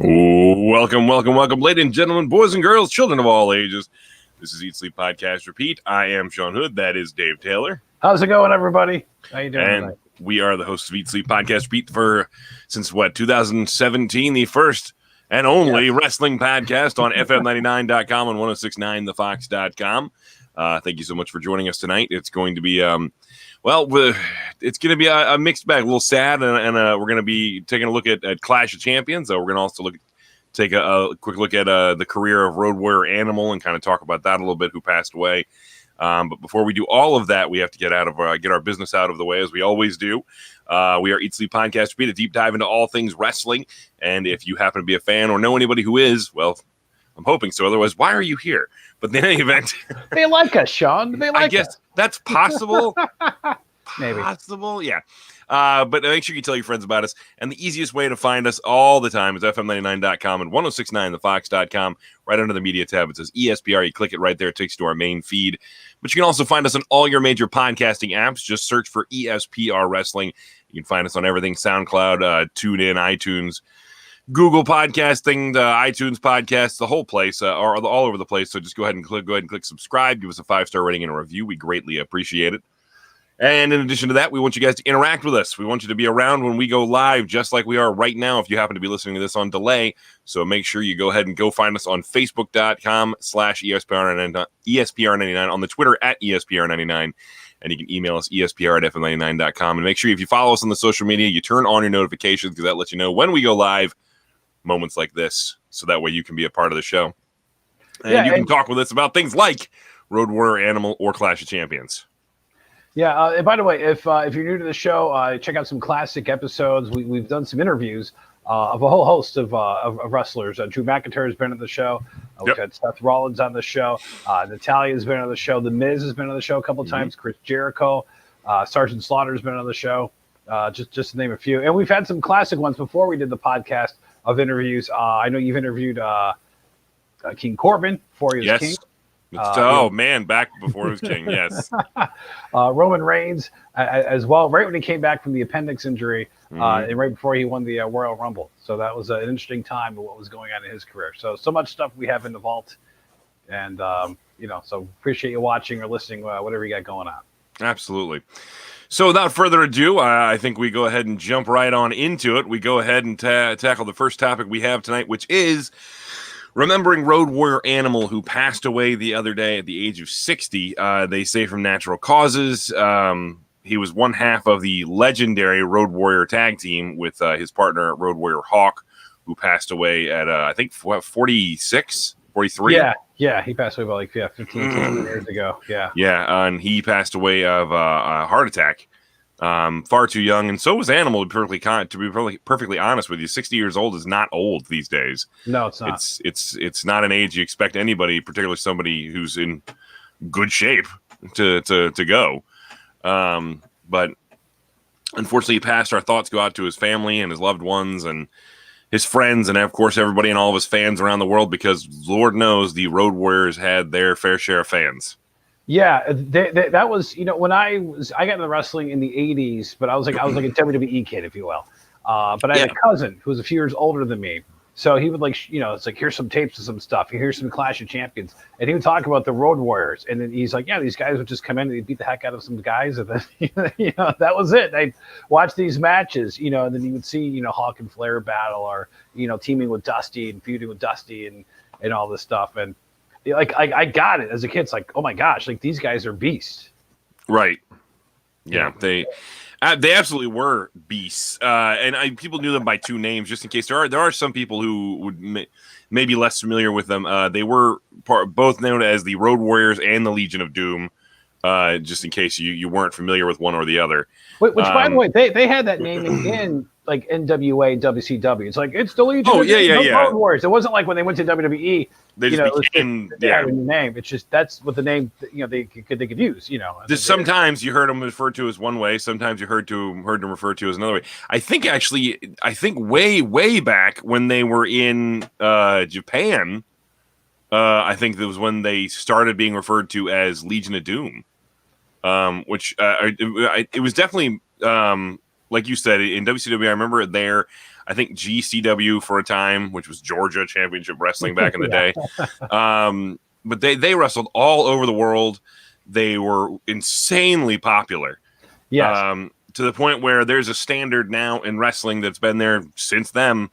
Welcome, ladies and gentlemen, boys and girls, children of all ages. This is Eat, Sleep, Podcast, Repeat. I am Sean Hood. That is Dave Taylor. How's it going, everybody? How you doing tonight? We are the hosts of Eat, Sleep, Podcast, Repeat since 2017, the first and only wrestling podcast on FM99.com and 1069thefox.com. Thank you so much for joining us tonight. It's going to be it's going to be a mixed bag, a little sad, and we're going to be taking a look at Clash of Champions. We're going to also take a quick look at the career of Road Warrior Animal and kind of talk about that a little bit, who passed away. But before we do all of that, we have to get our business out of the way, as we always do. We are Eat, Sleep, Podcast, Repeat, a deep dive into all things wrestling. And if you happen to be a fan or know anybody who is, well, I'm hoping so. Otherwise, why are you here? But in any event, they like us, Sean. They like us. I guess that's possible. Maybe. Possible, yeah. But make sure you tell your friends about us. And the easiest way to find us all the time is FM99.com and 1069thefox.com. Right under the media tab, it says ESPR. You click it right there. It takes you to our main feed. But you can also find us on all your major podcasting apps. Just search for ESPR Wrestling. You can find us on everything: SoundCloud, TuneIn, iTunes, Google Podcasting, iTunes Podcasts, the whole place, or all over the place. So just go ahead and click subscribe. Give us a 5-star rating and a review. We greatly appreciate it. And in addition to that, we want you guys to interact with us. We want you to be around when we go live, just like we are right now, if you happen to be listening to this on delay. So make sure you go ahead and go find us on Facebook.com/ESPR99, on the Twitter at ESPR99. And you can email us ESPR@FM99.com. And make sure if you follow us on the social media, you turn on your notifications, because that lets you know when we go live, moments like this. So that way you can be a part of the show. And you can talk with us about things like Road Warrior Animal or Clash of Champions. Yeah, and by the way, if you're new to the show, check out some classic episodes. We've done some interviews of a whole host of wrestlers. Drew McIntyre has been on the show. We've had Seth Rollins on the show. Natalia's been on the show. The Miz has been on the show a couple of times. Chris Jericho. Sergeant Slaughter's been on the show, just to name a few. And we've had some classic ones before we did the podcast of interviews. I know you've interviewed King Corbin before he was king. Back before he was king, yes. Roman Reigns as well, right when he came back from the appendix injury, and right before he won the Royal Rumble. So that was an interesting time of what was going on in his career. So much stuff we have in the vault, and so appreciate you watching or listening, whatever you got going on. Absolutely. So without further ado, I think we go ahead and jump right on into it. We go ahead and tackle the first topic we have tonight, which is remembering Road Warrior Animal, who passed away the other day at the age of 60. They say from natural causes. He was one half of the legendary Road Warrior tag team with his partner, Road Warrior Hawk, who passed away at, I think, 46, 43? Yeah, he passed away about 15 years ago. Yeah, and he passed away of a heart attack. Far too young, and so was Animal. To be perfectly honest with you, 60 years old is not old these days. No, it's not. It's not an age you expect anybody, particularly somebody who's in good shape, to go. But unfortunately, he passed. Our thoughts go out to his family and his loved ones and his friends, and of course everybody and all of his fans around the world, because Lord knows the Road Warriors had their fair share of fans. Yeah, that was, when I got into wrestling in the 80s, but I was like a WWE kid, if you will. But I had a cousin who was a few years older than me. So he would it's like, here's some tapes of some stuff. Here's some Clash of Champions. And he would talk about the Road Warriors. And then he's like, yeah, these guys would just come in and they'd beat the heck out of some guys. And then, that was it. They'd watch these matches, and then you would see, Hawk and Flair battle, or, teaming with Dusty and feuding with Dusty and all this stuff. And I got it as a kid. It's like, oh my gosh, these guys are beasts. Right. Yeah, they absolutely were beasts. And people knew them by two names, just in case. There are some people who would may be less familiar with them. They were both known as the Road Warriors and the Legion of Doom, just in case you weren't familiar with one or the other. Which, by the way, they had that name in NWA, WCW. It's like, it's the Legion of Road Warriors. It wasn't like when they went to WWE. They just became a new name. It's just that's what the name they could use. Just sometimes you heard them referred to as one way. Sometimes you heard them referred to as another way. I think way back when they were in Japan, I think that was when they started being referred to as Legion of Doom, which it was definitely like you said in WCW. I remember it there. I think GCW for a time, which was Georgia Championship Wrestling back in the day. But they wrestled all over the world. They were insanely popular. Yes. To the point where there's a standard now in wrestling that's been there since them.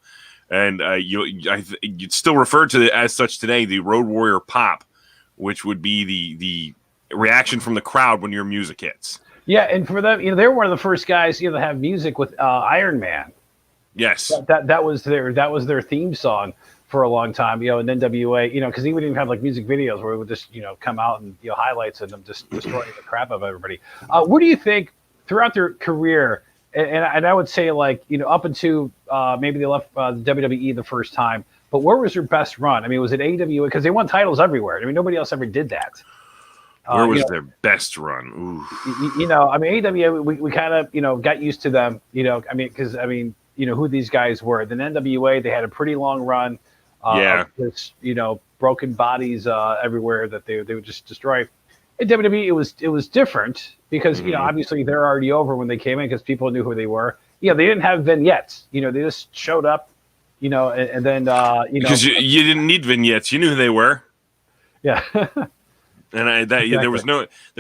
And you'd still refer to it as such today, the Road Warrior Pop, which would be the reaction from the crowd when your music hits. Yeah, and for them, they were one of the first guys, to have music with Iron Man. Yes, that was their theme song for a long time. In NWA, because he would even have like music videos where it would just come out and highlights of them just destroying the crap of everybody. What do you think throughout their career? And I would say up until maybe they left WWE the first time, but where was their best run? I mean, was it AWA? Because they won titles everywhere. I mean, nobody else ever did that. Where was their best run? Ooh. I mean, AWA, we kind of got used to them. Because who these guys were. Then NWA, they had a pretty long run. Of this, broken bodies everywhere that they would just destroy. At WWE, it was different because obviously they're already over when they came in because people knew who they were. They didn't have vignettes. They just showed up. And then because you didn't need vignettes. You knew who they were. Yeah. And exactly. there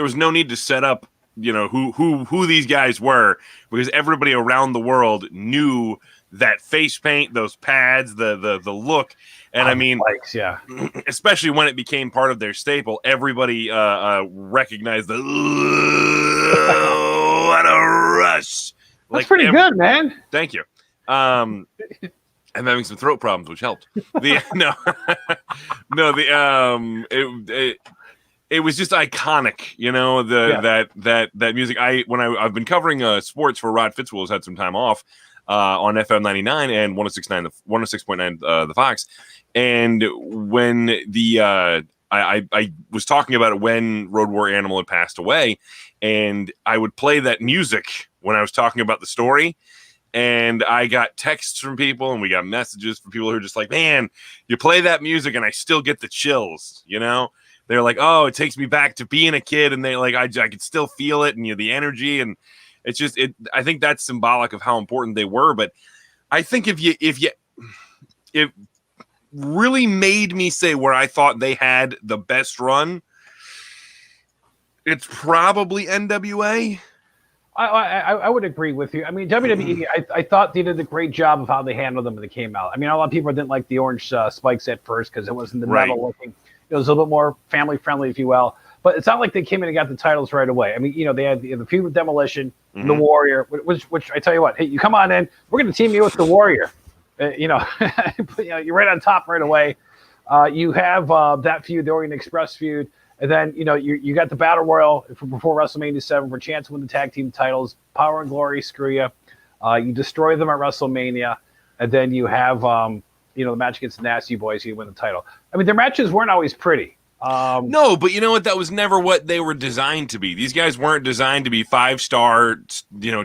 was no need to set up who these guys were because everybody around the world knew that face paint, those pads, the look. And I mean, likes, yeah, especially when it became part of their staple, everybody recognized the what a rush. That's pretty good, man. Thank you. I'm having some throat problems, which helped. It was just iconic, that music. I've been covering sports for Rod Fitzwill's had some time off on FM 99 and 106.9 the Fox. And when I was talking about it when Road Warrior Animal had passed away, and I would play that music when I was talking about the story. And I got texts from people and we got messages from people who are just like, man, you play that music and I still get the chills, They're like, oh, it takes me back to being a kid. And they I could still feel it and the energy. And it's just, I think that's symbolic of how important they were. But I think it really made me say where I thought they had the best run, it's probably NWA. I would agree with you. I mean, WWE, I thought they did a great job of how they handled them when they came out. I mean, a lot of people didn't like the orange spikes at first because it wasn't the metal looking. It was a little bit more family friendly, if you will. But it's not like they came in and got the titles right away. I mean, they had the feud with Demolition, the Warrior, which I tell you what, hey, you come on in, we're going to team you with the Warrior. You're right on top right away. You have that feud, the Orient Express feud. And then, you got the Battle Royal before WrestleMania 7 for a chance to win the tag team titles. Power and Glory screw you. You destroy them at WrestleMania. And then you have, the match against the Nasty Boys. You win the title. I mean, their matches weren't always pretty. No, but you know what? That was never what they were designed to be. These guys weren't designed to be 5-star,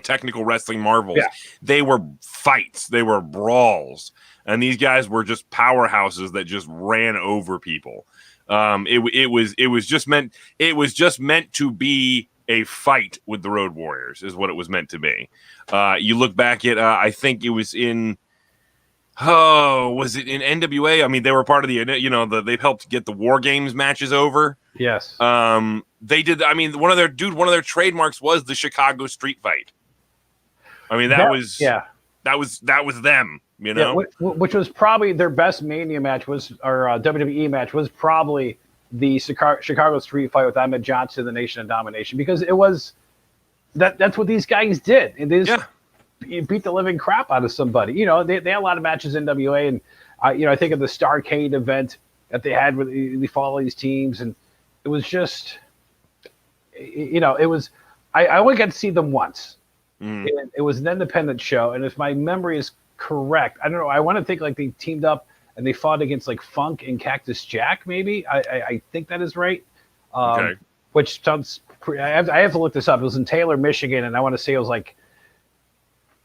technical wrestling marvels. Yeah. They were fights. They were brawls. And these guys were just powerhouses that just ran over people. It was just meant to be a fight with the Road Warriors is what it was meant to be. You look back at I think it was in was it in NWA? I mean, they were part of the they've helped get the War Games matches over. Yes. They did. I mean, one of their trademarks was the Chicago street fight. I mean, that was them. Yeah, which was probably their best Mania match WWE match was probably the Chicago street fight with Ahmed Johnson, the Nation of Domination, because it was that's what these guys did. And they just beat the living crap out of somebody. They had a lot of matches in NWA, and I think of the Starrcade event that they had where they fought all these teams, and it was just, it was. I only got to see them once. It was an independent show, and if my memory is correct, I don't know. I want to think like they teamed up and they fought against like Funk and Cactus Jack. Maybe I think that is right. Okay. Which sounds. I have to look this up. It was in Taylor, Michigan, and I want to say it was like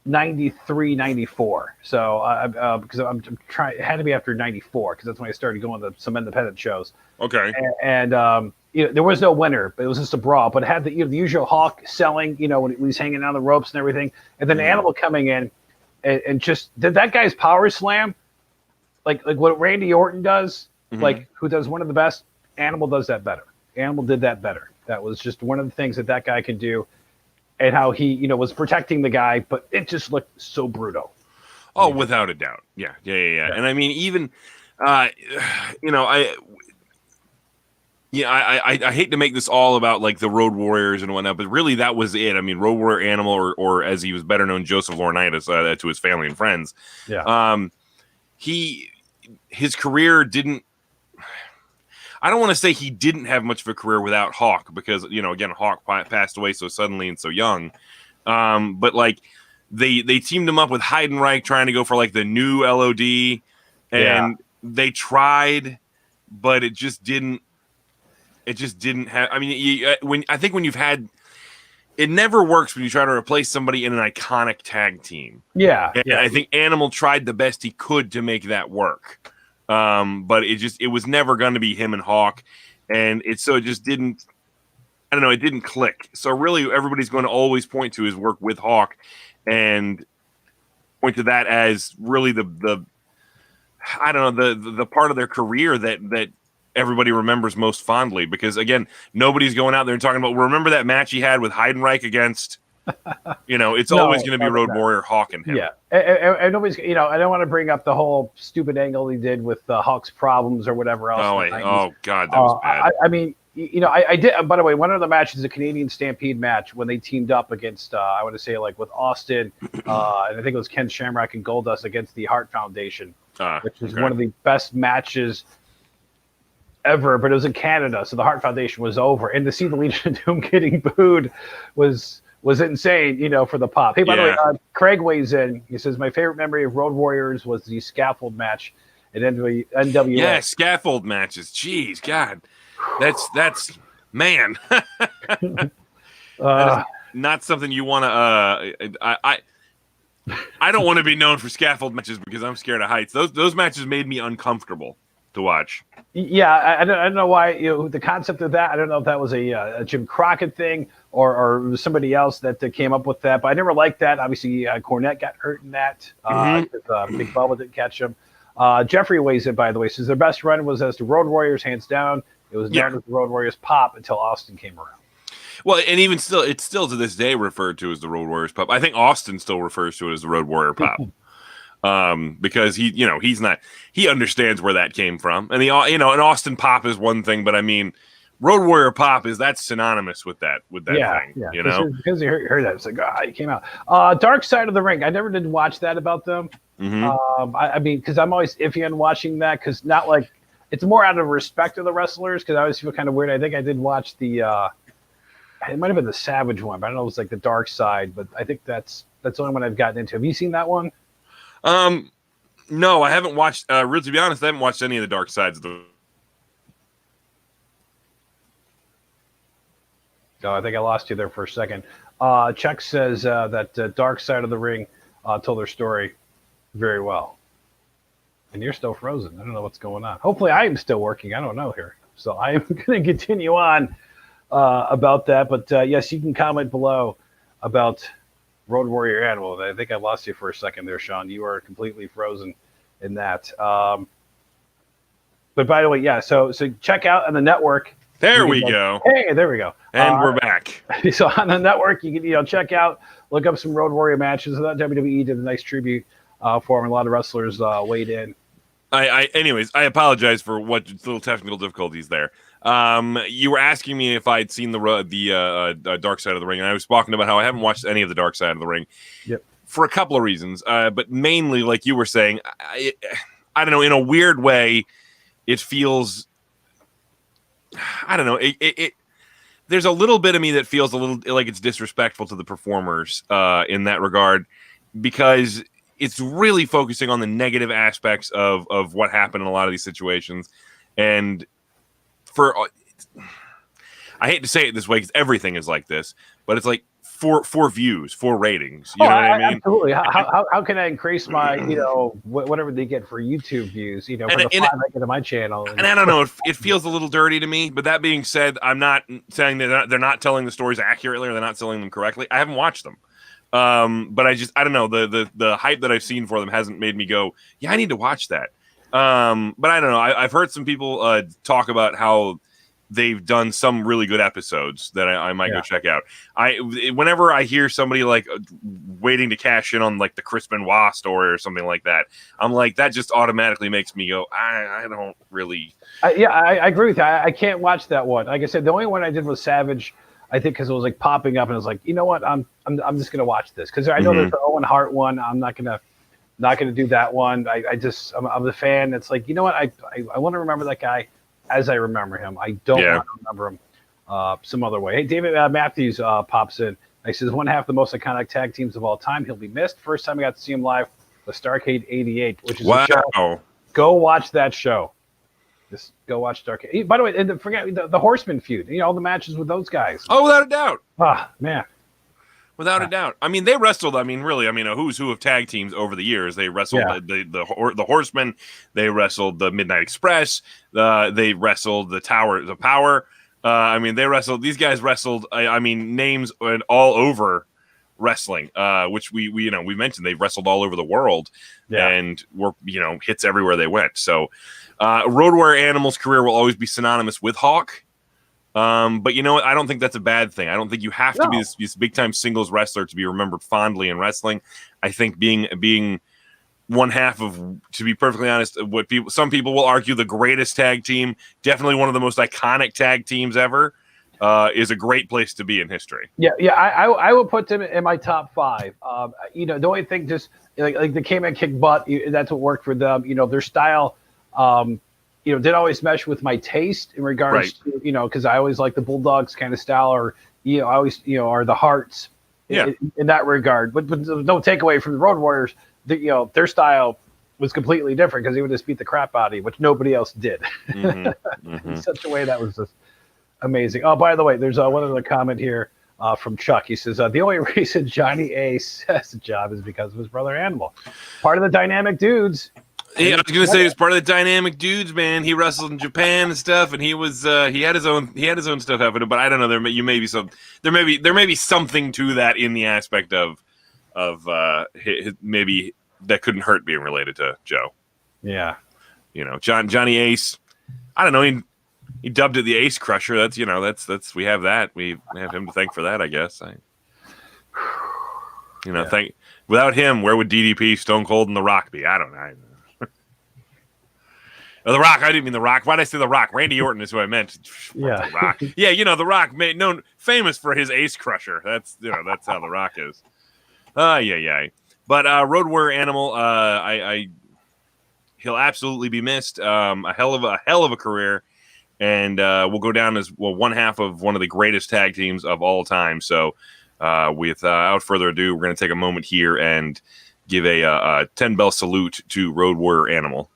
93, 94. So because I'm trying, it had to be after 94 because that's when I started going to some independent shows. Okay. And there was no winner, but it was just a brawl. But it had the usual Hawk selling, when he's hanging on the ropes and everything, and then Animal coming in. and just did that guy's power slam, like what Randy Orton does, like who does one of the best. Animal does that better. Animal did that better. That was just one of the things that guy can do, and how he was protecting the guy, but it just looked so brutal. Oh, without a doubt. Yeah. And I mean, even I hate to make this all about like the Road Warriors and whatnot, but really that was it. I mean, Road Warrior Animal, or as he was better known, Joseph Laurinaitis, to his family and friends. Yeah. His career didn't. I don't want to say he didn't have much of a career without Hawk, because again, Hawk passed away so suddenly and so young. But like they teamed him up with Heidenreich, trying to go for like the new LOD, and they tried, but it just didn't. It just didn't have. I mean, when you've had, it never works when you try to replace somebody in an iconic tag team. Yeah, and I think Animal tried the best he could to make that work, but it was never going to be him and Hawk, and it just didn't. I don't know. It didn't click. So really, everybody's going to always point to his work with Hawk, and point to that as really the I don't know the part of their career that everybody remembers most fondly, because again, nobody's going out there and talking about, remember that match he had with Heidenreich against, it's always going to be Road Warrior, Hawk, and him. Yeah. And nobody's, I don't want to bring up the whole stupid angle he did with Hawk's problems or whatever else. Oh God, that was bad. I mean, I did, by the way, one of the matches, a Canadian Stampede match, when they teamed up against, I want to say like with Austin, and I think it was Ken Shamrock and Goldust against the Hart Foundation, which is one of the best matches ever, but it was in Canada, so the Hart Foundation was over, and to see the Legion of Doom getting booed was insane, for the pop. Hey, by the way, Craig weighs in. He says, my favorite memory of Road Warriors was the scaffold match at NWA. Yeah, scaffold matches. Jeez, God, that's man. That is not something you want to. I don't want to be known for scaffold matches because I'm scared of heights. Those matches made me uncomfortable to watch. Yeah, I don't know why the concept of that. I don't know if that was a Jim Crockett thing or it was somebody else that came up with that. But I never liked that. Obviously, Cornette got hurt in that because Big Bubba didn't catch him. Jeffrey weighs in, by the way, says their best run was as the Road Warriors, hands down. It was known as the Road Warriors pop until Austin came around. Well, and even still, it's still to this day referred to as the Road Warriors pop. I think Austin still refers to it as the Road Warrior pop. Because he understands where that came from, and an Austin pop is one thing, but I mean, Road Warrior pop that's synonymous with that thing. Yeah, because you heard that, it's like he came out. Dark Side of the Ring. I never did watch that about them. I mean, because I'm always iffy on watching that, because not like it's more out of respect of the wrestlers, because I always feel kind of weird. I think I did watch the it might have been the Savage one, but I don't know if it was like the Dark Side, but I think that's the only one I've gotten into. Have you seen that one? No, I haven't watched. Really, to be honest, I haven't watched any of the Dark Sides of the. Oh, I think I lost you there for a second. Chuck says that Dark Side of the Ring told their story very well, and you're still frozen. I don't know what's going on. Hopefully, I am still working. I don't know here, so I am going to continue on about that. But yes, you can comment below about Road Warrior Animal. I think I lost you for a second there, Sean. You are completely frozen in that. But by the way, yeah. So check out on the network. There we go. Hey, there we go. And we're back. So on the network, you can check out, look up some Road Warrior matches. WWE did a nice tribute for him. A lot of wrestlers weighed in. Anyways, I apologize for what little technical difficulties there. You were asking me if I'd seen the Dark Side of the Ring, and I was talking about how I haven't watched any of the Dark Side of the Ring. Yep. For a couple of reasons, but mainly, like you were saying, I don't know. In a weird way, it feels. I don't know. There's a little bit of me that feels a little like it's disrespectful to the performers in that regard, because it's really focusing on the negative aspects of what happened in a lot of these situations. And I hate to say it this way because everything is like this, but it's like for views, for ratings. You know what I mean? Absolutely. How can I increase my, whatever they get for YouTube views, for the 5 I get on my channel. And I don't know, it feels a little dirty to me, but that being said, I'm not saying that they're not telling the stories accurately or they're not telling them correctly. I haven't watched them. But I don't know, the hype that I've seen for them hasn't made me go, yeah, I need to watch that. But I don't know. I've heard some people talk about how they've done some really good episodes that I might go check out. Whenever I hear somebody like waiting to cash in on like the Chris Benoit story or something like that, I'm like, that just automatically makes me go, I don't really. I agree with you. I can't watch that one. Like I said, the only one I did was Savage. I think because it was like popping up, and I was like, you know what, I'm just gonna watch this because I know there's the Owen Hart one. I'm not gonna do that one. I'm the fan. It's like, you know what, I want to remember that guy as I remember him. I don't want to remember him some other way. Hey, David Matthews pops in. He says, one half the most iconic tag teams of all time. He'll be missed. First time I got to see him live was Starrcade '88, which is a show. Go watch that show. Just go watch Starrcade. By the way, and forget the Horseman feud. You know, all the matches with those guys. Oh, without a doubt. Ah, man. Without a doubt. I mean, they wrestled. I mean, really. I mean, a who's who of tag teams over the years. They wrestled the Horsemen. They wrestled the Midnight Express. They wrestled the Tower, the Power. I mean, they wrestled. These guys wrestled. I mean, names all over wrestling. Which we mentioned. They wrestled all over the world, and were hits everywhere they went. So, Road Warrior Animal's career will always be synonymous with Hawk. But you know what? I don't think that's a bad thing. I don't think you have to be this big time singles wrestler to be remembered fondly in wrestling. I think being one half of, to be perfectly honest, what some people will argue the greatest tag team, definitely one of the most iconic tag teams ever, is a great place to be in history. Yeah. I will put them in my top 5. The only thing, just like they came and kicked butt. That's what worked for them. Their style. Didn't always mesh with my taste in regards to, because I always like the Bulldogs kind of style, or, I always, are the Hearts in that regard. But no takeaway from the Road Warriors, their style was completely different because they would just beat the crap out of you, which nobody else did. In such a way that was just amazing. Oh, by the way, there's one other comment here from Chuck. He says, the only reason Johnny Ace has a job is because of his brother Animal. Part of the Dynamic Dudes. Yeah, I was gonna say he was part of the Dynamic Dudes, man. He wrestled in Japan and stuff, and he was he had his own stuff happening. But I don't know. There may be something to that in the aspect of maybe that couldn't hurt being related to Joe. Yeah, Johnny Ace. I don't know. He dubbed it the Ace Crusher. That's we have that. We have him to thank for that, I guess. Without him, where would DDP, Stone Cold, and The Rock be? I don't know. The Rock. I didn't mean The Rock. Why did I say The Rock? Randy Orton is who I meant. Yeah. The Rock. Yeah, The Rock, famous for his Ace Crusher. That's how The Rock is. Yeah. But Road Warrior Animal, he'll absolutely be missed. A hell of a career, and will go down as one half of one of the greatest tag teams of all time. So, without further ado, we're going to take a moment here and give a 10-bell salute to Road Warrior Animal.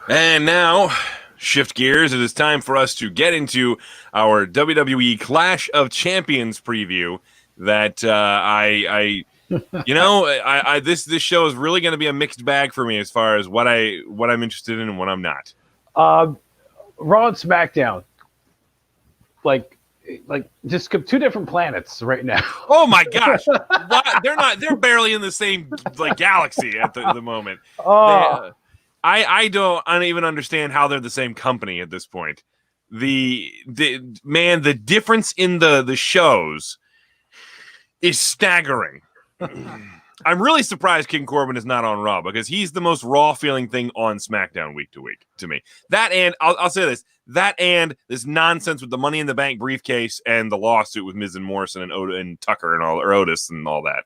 And now, shift gears. It is time for us to get into our WWE Clash of Champions preview. That this show is really going to be a mixed bag for me as far as what I'm interested in and what I'm not. Raw and SmackDown, like just two different planets right now. Oh my gosh, they're barely in the same galaxy at the moment. Oh. I don't even understand how they're the same company at this point. The difference in the shows is staggering. I'm really surprised King Corbin is not on Raw because he's the most Raw feeling thing on SmackDown week to week to me. That, and I'll say this, this nonsense with the Money in the Bank briefcase and the lawsuit with Miz and Morrison and Tucker and Otis and all that.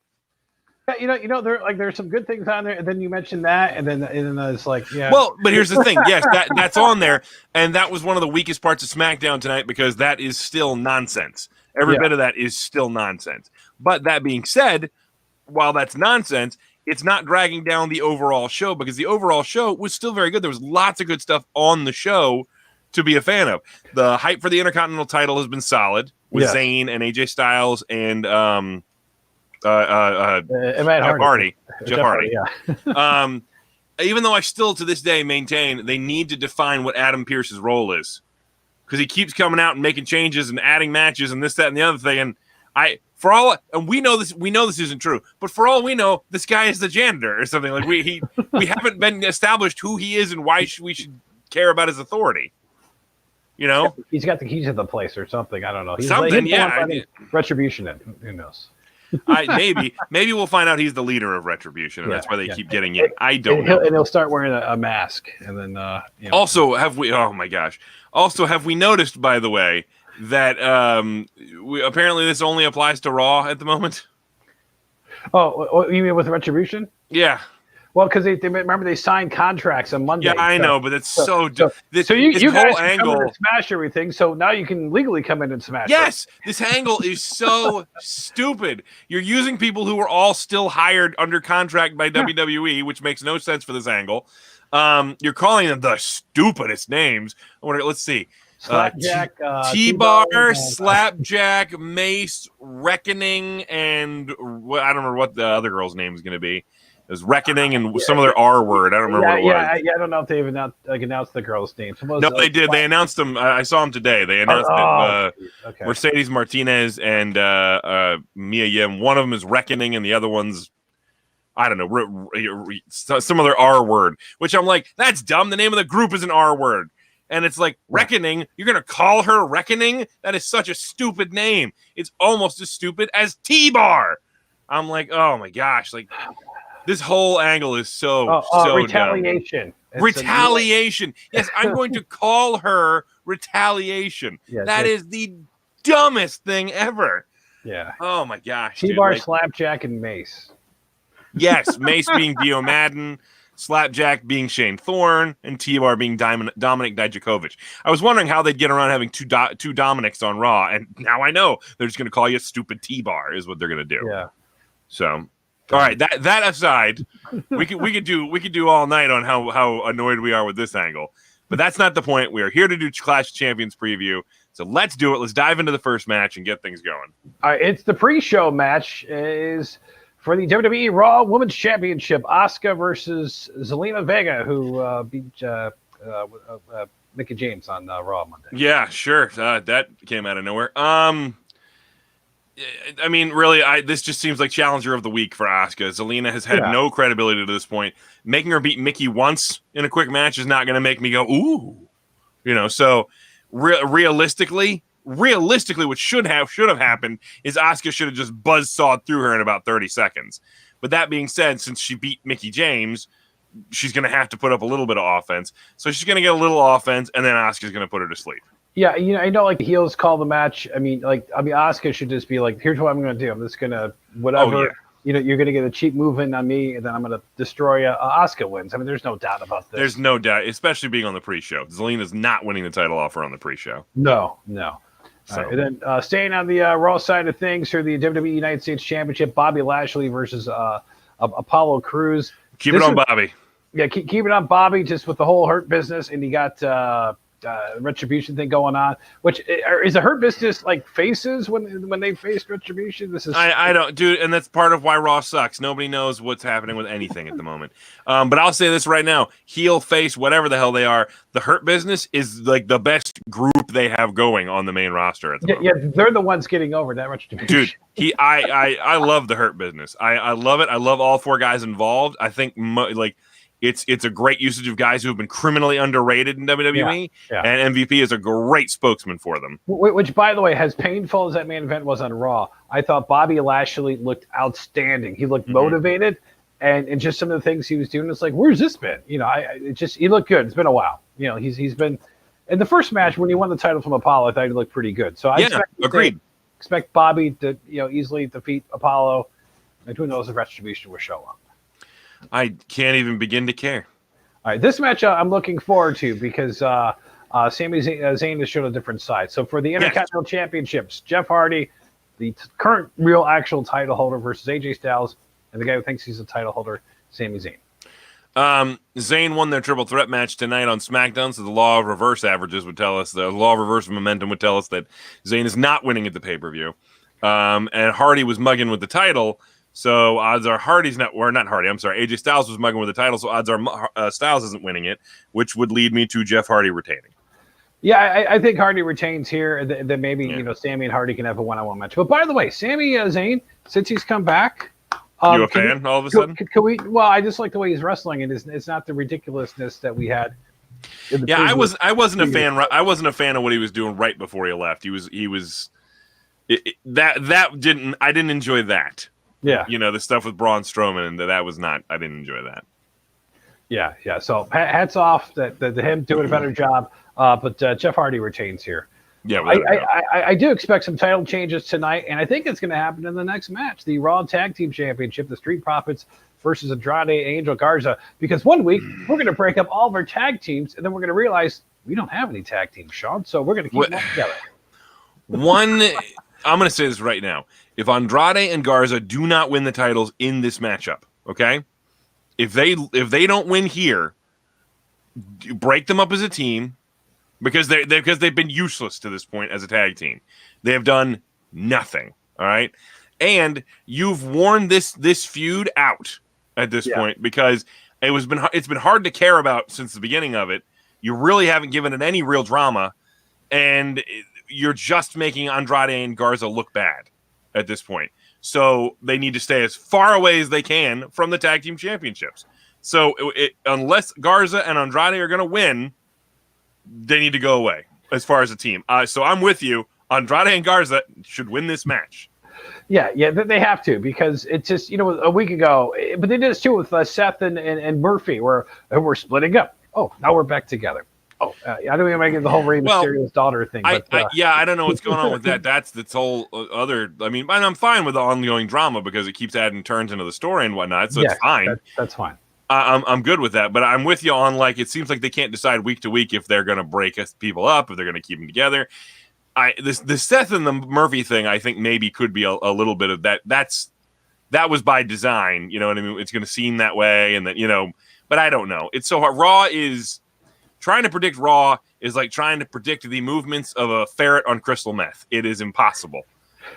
Yeah, there's some good things on there, and then you mentioned that, and then it's like, yeah. Well, but here's the thing. Yes, that's on there, and that was one of the weakest parts of SmackDown tonight because that is still nonsense. Every bit of that is still nonsense. But that being said, while that's nonsense, it's not dragging down the overall show because the overall show was still very good. There was lots of good stuff on the show to be a fan of. The hype for the Intercontinental title has been solid with Zayn and AJ Styles and Jeff Hardy. Yeah. Even though I still to this day maintain they need to define what Adam Pearce's role is, because he keeps coming out and making changes and adding matches and this, that, and the other thing. And we know this isn't true, but for all we know, this guy is the janitor or something. Like we haven't been established who he is and why we should care about his authority. You know, he's got the keys to the place or something. I don't know. Retribution. Who knows? Maybe we'll find out he's the leader of Retribution, and that's why they keep getting it. I don't know. And he'll start wearing a mask, and then. Also, have we? Oh my gosh! Also, have we noticed, by the way, that apparently this only applies to Raw at the moment? Oh, you mean with Retribution? Yeah. Well, because they remember they signed contracts on Monday. Yeah, I know, but it's so you guys can come in and smash everything. So now you can legally come in and smash. Yes, this angle is so stupid. You're using people who are all still hired under contract by WWE, which makes no sense for this angle. You're calling them the stupidest names. Let's see. Slapjack, T-Bar, Slapjack, Mace, Reckoning, and I don't remember what the other girl's name is going to be. It was Reckoning and some other R word. I don't remember what it was. I don't know if they've announced the girl's name. No, they did. They announced them. I saw them today. They announced it. Mercedes Martinez and Mia Yim. One of them is Reckoning, and the other one's, I don't know, some other R word, which I'm like, that's dumb. The name of the group is an R word. And it's like, Reckoning, you're going to call her Reckoning? That is such a stupid name. It's almost as stupid as T-Bar. I'm like, oh my gosh. Like, this whole angle is so retaliation. Retaliation. Yes, I'm going to call her Retaliation. That is the dumbest thing ever. Yeah. Oh my gosh. T-Bar, Slapjack, and Mace. Yes, Mace being Dio Madden, Slapjack being Shane Thorne, and T-Bar being Dominic Dijakovic. I was wondering how they'd get around having two Dominics on Raw, and now I know they're just going to call you stupid T-Bar is what they're going to do. Yeah. So. All right, that aside, we could do all night on how annoyed we are with this angle, but that's not the point. We are here to do Clash of Champions preview, so let's do it. Let's dive into the first match and get things going. All right, it's the pre-show match is for the WWE Raw Women's Championship. Asuka versus Zelina Vega, who beat Mickie James on Raw Monday. Yeah, sure. That came out of nowhere. I mean, really, this just seems like challenger of the week for Asuka. Zelina has had no credibility to this point. Making her beat Mickie once in a quick match is not going to make me go, ooh. You know, so realistically, what should have happened is Asuka should have just buzzsawed through her in about 30 seconds. But that being said, since she beat Mickie James, she's going to have to put up a little bit of offense. So she's going to get a little offense, and then Asuka's going to put her to sleep. Yeah, I know, like, the heels call the match. I mean, Asuka should just be like, here's what I'm going to do. I'm just going to, whatever, you're going to get a cheap move in on me, and then I'm going to destroy you. Asuka wins. I mean, there's no doubt about this. There's no doubt, especially being on the pre-show. Zelina's not winning the title off her on the pre-show. No. So. And then staying on the Raw side of things, for the WWE United States Championship, Bobby Lashley versus Apollo Crews. Keep it on Bobby. Yeah, keep it on Bobby, just with the whole Hurt Business, and you got Retribution thing going on, which is the Hurt Business like faces when they faced Retribution. This is I don't, dude, and that's part of why Raw sucks. Nobody knows what's happening with anything at the moment. But I'll say this right now: heel, face, whatever the hell they are, the Hurt Business is like the best group they have going on the main roster at the moment. Yeah, they're the ones getting over that Retribution. Dude, I love the Hurt Business. I love it. I love all four guys involved. I think It's a great usage of guys who have been criminally underrated in WWE, and MVP is a great spokesman for them. Which, by the way, as painful as that main event was on Raw, I thought Bobby Lashley looked outstanding. He looked motivated, and just some of the things he was doing, it's like, where's this been? You know, he looked good. It's been a while. You know, he's been in the first match when he won the title from Apollo. I thought he looked pretty good. So expect Bobby to easily defeat Apollo, and who knows if Retribution will show up. I can't even begin to care. All right, this match I'm looking forward to because Sami Zayn has shown a different side. So for the Intercontinental Championships, Jeff Hardy, the current real actual title holder, versus AJ Styles and the guy who thinks he's a title holder, Sami Zayn. Zayn won their triple threat match tonight on SmackDown, so the law of reverse averages would tell us, the law of reverse momentum would tell us that Zayn is not winning at the pay-per-view. And Hardy was mugging with the title, so odds are AJ Styles was mugging with the title, so odds are Styles isn't winning it, which would lead me to Jeff Hardy retaining. Yeah, I think Hardy retains here, and then maybe, Sami and Hardy can have a one-on-one match. But by the way, Sami Zayn, since he's come back, you a fan all of a sudden? Can we? Well, I just like the way he's wrestling, and it's not the ridiculousness that we had. I wasn't a fan. I wasn't a fan of what he was doing right before he left. I didn't enjoy that. Yeah, the stuff with Braun Strowman, and that was not. I didn't enjoy that. Yeah. So hats off to him doing a better job. But Jeff Hardy retains here. Yeah, I do expect some title changes tonight, and I think it's going to happen in the next match, the Raw Tag Team Championship, the Street Profits versus Andrade and Angel Garza. Because one week we're going to break up all of our tag teams, and then we're going to realize we don't have any tag teams, Sean. So we're going to keep them together. I'm going to say this right now: if Andrade and Garza do not win the titles in this matchup, okay, if they don't win here, break them up as a team. Because they've been useless to this point as a tag team. They have done nothing. All right, and you've worn this feud out at this point because it's been hard to care about since the beginning of it. You really haven't given it any real drama, and you're just making Andrade and Garza look bad at this point. So they need to stay as far away as they can from the tag team championships. So unless Garza and Andrade are going to win, they need to go away as far as a team. So I'm with you. Andrade and Garza should win this match. Yeah, they have to, because it's just, a week ago, but they did this too with Seth and Murphy, where we're splitting up. Oh, now we're back together. Oh, I don't even make it the whole Rey Mysterio's daughter thing. But, I don't know what's going on with that. That's the whole other. I mean, I'm fine with the ongoing drama because it keeps adding turns into the story and whatnot. So it's fine. That's fine. I'm good with that, but I'm with you on, like, it seems like they can't decide week to week if they're going to break people up, if they're going to keep them together. The Seth and the Murphy thing, I think maybe could be a little bit of that. That was by design, you know what I mean? It's going to seem that way, and that, but I don't know. It's so hard. Trying to predict Raw is like trying to predict the movements of a ferret on crystal meth. It is impossible.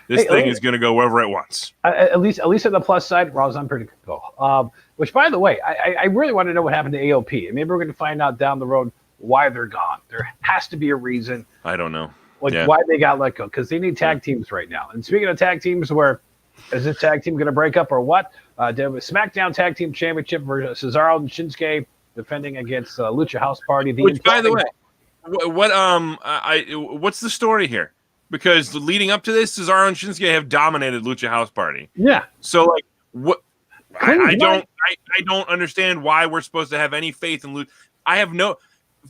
This thing is going to go wherever it wants. At least on the plus side, Raw's unpredictable. Which, by the way, I really want to know what happened to AOP. And maybe we're going to find out down the road why they're gone. There has to be a reason. I don't know. Why they got let go. Because they need tag teams right now. And speaking of tag teams, is this tag team going to break up or what? The SmackDown Tag Team Championship versus Cesaro and Shinsuke defending against Lucha House Party. Which, by the way, what's the story here? Because leading up to this, Cesaro and Shinsuke have dominated Lucha House Party. Yeah. So, like, what? I don't understand why we're supposed to have any faith in Lucha.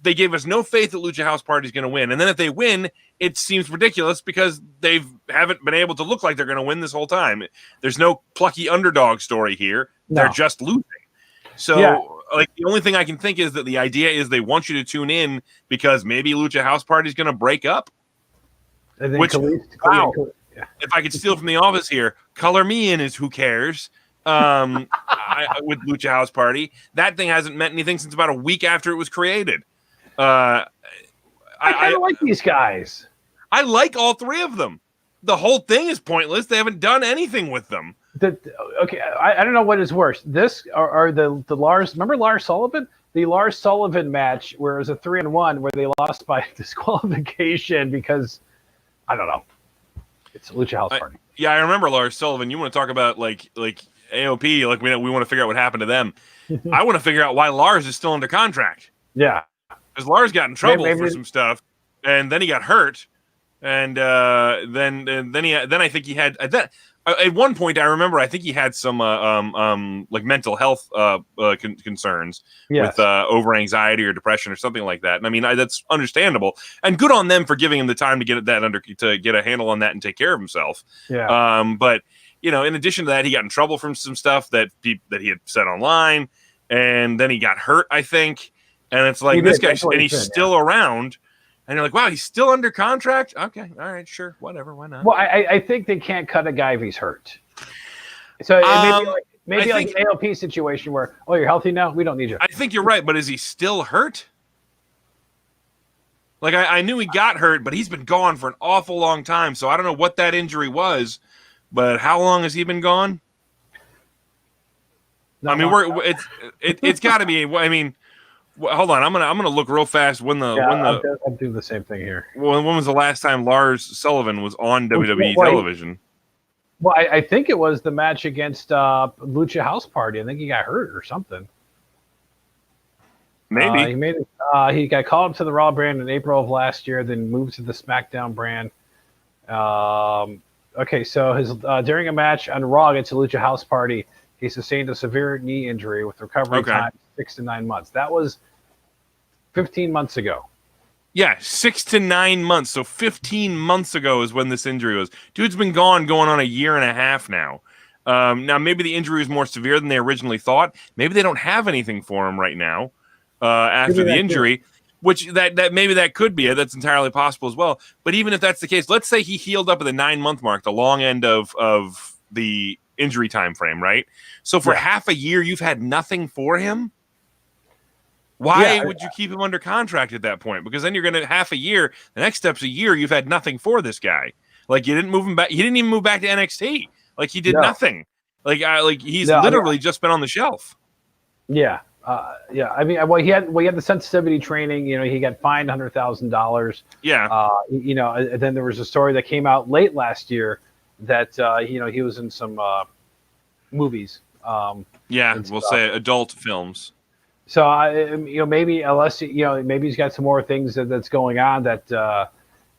They gave us no faith that Lucha House Party is going to win, and then if they win, it seems ridiculous because they haven't been able to look like they're going to win this whole time. There's no plucky underdog story here. No. They're just losing. So, like, the only thing I can think is that the idea is they want you to tune in because maybe Lucha House Party is going to break up. Which, wow, if I could steal from The Office here, color me in is who cares. With Lucha House Party, that thing hasn't meant anything since about a week after it was created. I kind of like these guys. I like all three of them. The whole thing is pointless. They haven't done anything with them. I don't know what is worse. This or the Lars. Remember Lars Sullivan? The Lars Sullivan match where it was a 3-1 where they lost by disqualification because I don't know. It's a Lucha House Party. I remember Lars Sullivan. You want to talk about like AOP? Like we want to figure out what happened to them. I want to figure out why Lars is still under contract. Yeah, because Lars got in trouble for some stuff, and then he got hurt, and then I think he had that. At one point, I remember I think he had some like mental health concerns with over anxiety or depression or something like that. And I mean, that's understandable and good on them for giving him the time to get to get a handle on that and take care of himself. Yeah. But in addition to that, he got in trouble from some stuff that he had said online, and then he got hurt, I think. And it's like this guy, and he's still around. And you're like, wow, he's still under contract? Okay, all right, sure, whatever, why not? Well, I think they can't cut a guy if he's hurt. So maybe like an AOP situation where, oh, you're healthy now? We don't need you. I think you're right, but is he still hurt? Like, I knew he got hurt, but he's been gone for an awful long time, so I don't know what that injury was, but how long has he been gone? I mean, it's got to be. I mean, hold on. I'm gonna look real fast when I'll do the same thing here. When was the last time Lars Sullivan was on WWE television? Well, I think it was the match against Lucha House Party. I think he got hurt or something. Maybe he got called up to the Raw brand in April of last year, then moved to the SmackDown brand. Okay, so his during a match on Raw against the Lucha House Party, he sustained a severe knee injury with recovery time 6 to 9 months. That was 15 months ago. Yeah, 6 to 9 months. So 15 months ago is when this injury was. Dude's been going on a year and a half now. Now, maybe the injury is more severe than they originally thought. Maybe they don't have anything for him right now after the injury, which that maybe that could be it. That's entirely possible as well. But even if that's the case, let's say he healed up at the 9-month mark, the long end of the injury time frame, right? So for half a year, you've had nothing for him. Why would you keep him under contract at that point? Because then you're going to half a year. The next step's a year. You've had nothing for this guy. Like, you didn't move him back. He didn't even move back to NXT. Like, he did nothing. Like he's literally just been on the shelf. Yeah. I mean, he had the sensitivity training. You know, he got fined $100,000. Yeah. You know, and then there was a story that came out late last year that you know, he was in some movies. We'll say adult films. So you know, maybe unless you know, maybe he's got some more things that's going on that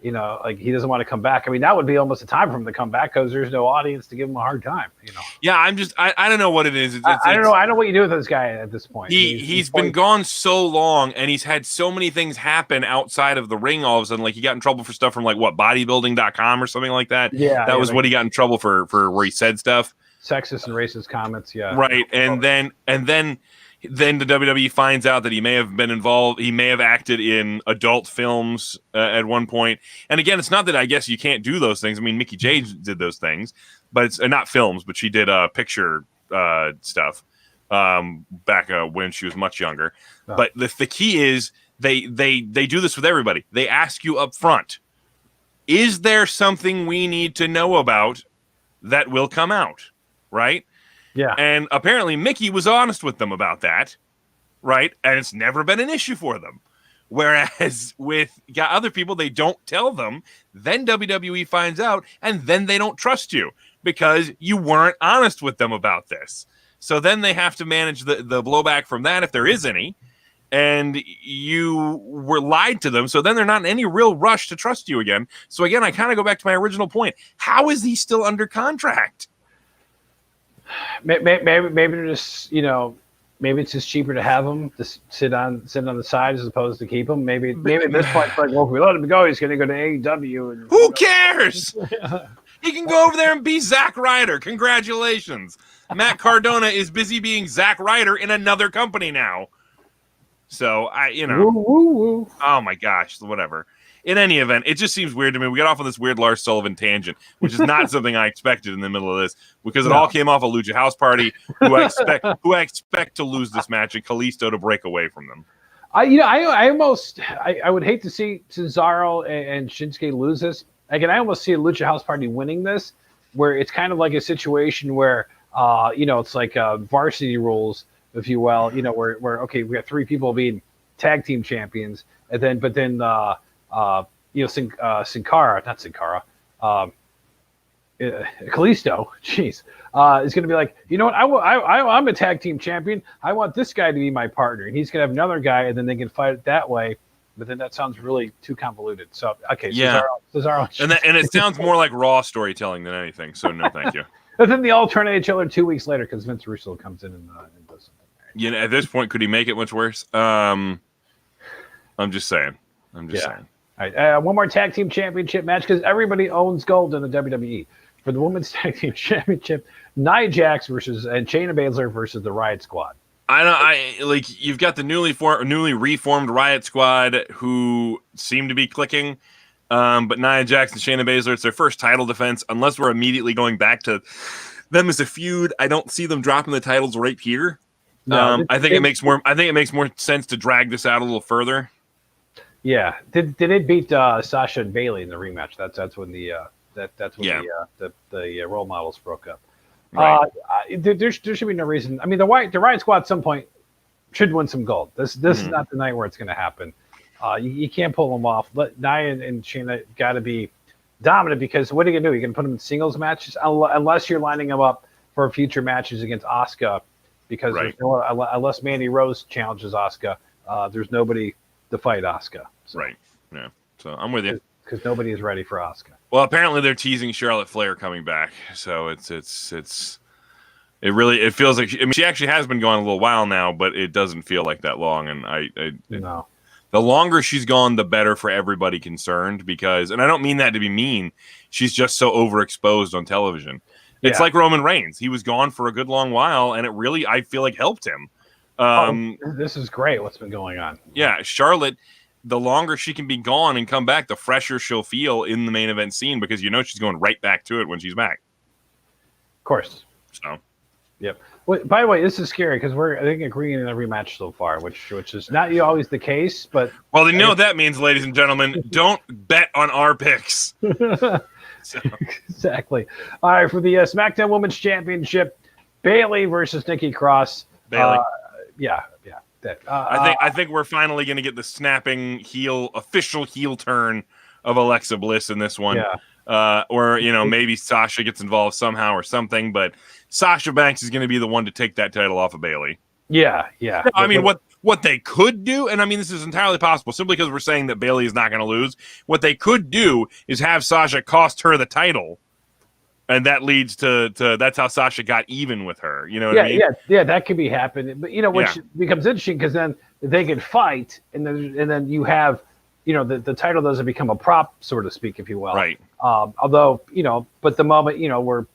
you know, like he doesn't want to come back. I mean, that would be almost a time for him to come back because there's no audience to give him a hard time. You know. Yeah, I don't know what it is. I don't know. I don't know what you do with this guy at this point. He's been gone so long, and he's had so many things happen outside of the ring. All of a sudden, like he got in trouble for stuff from like bodybuilding.com or something like that. Yeah, that was what he got in trouble for where he said stuff, sexist and racist comments. Yeah, right. And then the WWE finds out that he may have been involved. He may have acted in adult films at one point. And again, it's not that I guess you can't do those things. I mean, Mickie James did those things, but it's not films. But she did picture stuff back when she was much younger. Oh. But the key is they do this with everybody. They ask you up front, is there something we need to know about that will come out, right? Yeah. And apparently Mickey was honest with them about that, right? And it's never been an issue for them. Whereas with other people, they don't tell them. Then WWE finds out, and then they don't trust you because you weren't honest with them about this. So then they have to manage the blowback from that, if there is any. And you were lied to them. So then they're not in any real rush to trust you again. So again, I kind of go back to my original point. How is he still under contract? Maybe they're just, you know, maybe it's just cheaper to have him to sit on the side as opposed to keep him. Maybe at this point, it's like, well, if we let him go, he's going to go to AEW. And who cares? He can go over there and be Zack Ryder. Congratulations. Matt Cardona is busy being Zack Ryder in another company now. So oh my gosh, whatever. In any event, it just seems weird to me. We got off on this weird Lars Sullivan tangent, which is not something I expected in the middle of this, because it all came off a Lucha House Party, who I expect to lose this match, and Kalisto to break away from them. I would hate to see Cesaro and Shinsuke lose this. Again, I almost see a Lucha House Party winning this, where it's kind of like a situation where you know, it's like varsity rules, if you will. You know, where okay, we got 3 people being tag team champions, and then you know, Sin Cara, Kalisto, jeez, is going to be like, you know what, I'm a tag team champion. I want this guy to be my partner, and he's going to have another guy, and then they can fight it that way. But then that sounds really too convoluted. So okay, yeah, Cesaro, and it sounds more like Raw storytelling than anything. So no, thank you. But then they all turn on each other 2 weeks later because Vince Russo comes in and does something. You know, at this point, could he make it much worse? I'm just saying. All right, one more tag team championship match because everybody owns gold in the WWE. For the women's tag team championship, Nia Jax and Shayna Baszler versus the Riot Squad. You've got the newly reformed Riot Squad who seem to be clicking, but Nia Jax and Shayna Baszler, it's their first title defense. Unless we're immediately going back to them as a feud. I don't see them dropping the titles right here. No, I think it makes more sense to drag this out a little further. Yeah. Did it beat Sasha and Bailey in the rematch? That's when the role models broke up. Right. There should be no reason. I mean, the Riot Squad at some point should win some gold. This is not the night where it's going to happen. You can't pull them off. Nia and Shayna got to be dominant, because what are you going to do? You're going to put them in singles matches unless you're lining them up for future matches against Asuka, because unless Mandy Rose challenges Asuka, there's nobody to fight Asuka. So. Right. Yeah. So I'm with you. Because nobody is ready for Asuka. Well, apparently they're teasing Charlotte Flair coming back, so it feels like she actually has been gone a little while now, but it doesn't feel like that long. And no. The longer she's gone, the better for everybody concerned, because, and I don't mean that to be mean, she's just so overexposed on television. It's like Roman Reigns. He was gone for a good long while, and it really, I feel like, helped him. This is great what's been going on. Yeah, Charlotte, the longer she can be gone and come back, the fresher she'll feel in the main event scene, because she's going right back to it when she's back. Of course. So. Yep. Well, by the way, this is scary because we're, I think, agreeing in every match so far, which is not always the case. But well, you know what that means, ladies and gentlemen. Don't bet on our picks. So. Exactly. All right, for the SmackDown Women's Championship, Bayley versus Nikki Cross. Bayley. I think we're finally going to get the snapping official heel turn of Alexa Bliss in this one. Yeah. Or maybe Sasha gets involved somehow or something, but Sasha Banks is going to be the one to take that title off of Bayley. Yeah. I mean, what they could do, and I mean, this is entirely possible, simply because we're saying that Bayley is not going to lose. What they could do is have Sasha cost her the title, and that leads to that's how Sasha got even with her. You know what I mean? Yeah, that could be happening. But which becomes interesting, because then they could fight, and then you have, the title doesn't become a prop, so to speak, if you will. Right. Although, but the moment, where